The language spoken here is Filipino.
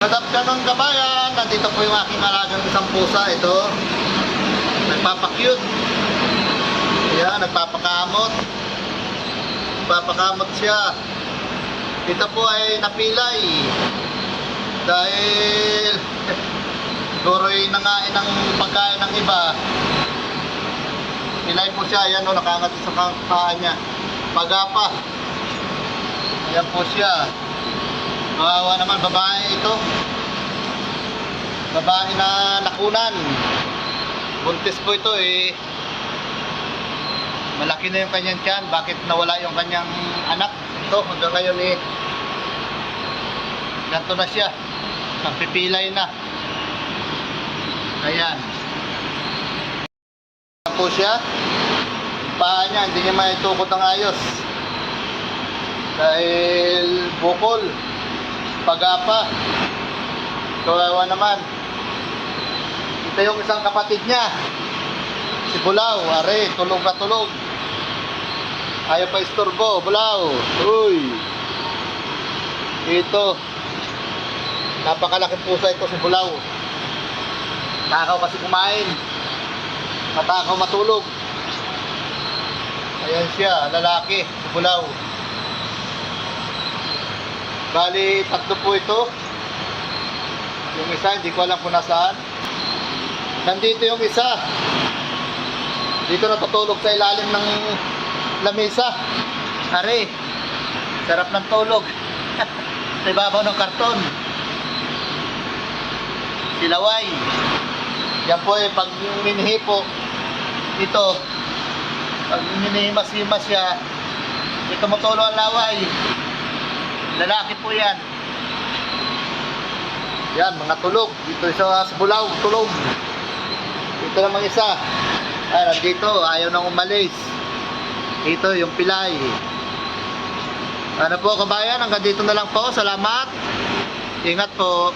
Ng kabayan, nandito po yung aking alagang isang pusa. Ito, nagpapakyut. Ayan, nagpapakamot. Nagpapakamot siya. Ito po ay napilay dahil siguro ay nangain ng pagkain ng iba. Pilay po siya. Ayan o, nakangat sa paa niya. Pagapa. Ayan po siya. Kawawa naman, babae ito. Babae na nakunan. Buntis po ito eh. Malaki na yung kanyang tiyan. Bakit nawala yung kanyang anak? Ito, hanggang ngayon eh. Ganto na siya. Napipilay na. Ayan. Ayan po siya. Paa niya, hindi niya maitukod ng ayos. Dahil bukol. Pagapa. Kawawa naman. Ito yung isang kapatid niya. Si Bulaw. Are, tulog na tulog. Ayaw pa istorbo. Bulaw. Uy. Ito. Napakalaking pusa ito si Bulaw. Takaw kasi kumain. Matakaw matulog. Ayan siya. Lalaki. Si Bulaw. Bali, tatlo po ito. Yung isa, hindi ko alam kung nasaan. Nandito yung isa. Dito natutulog sa ilalim ng lamesa. Are, sarap ng tulog. Sa ibabaw ng karton. Silaway. Yan po eh, pag minhi po, ito, pag minihimas-himas siya, ito matulo ang laway. Lalaki po yan. Yan, mga tulog. Dito isa sa Bulaw, tulog. Ito namang isa. Ay, nandito, ayaw nang umalis. Ito, yung pilay. Ano po kabayan, hanggang dito na lang po. Salamat. Ingat po.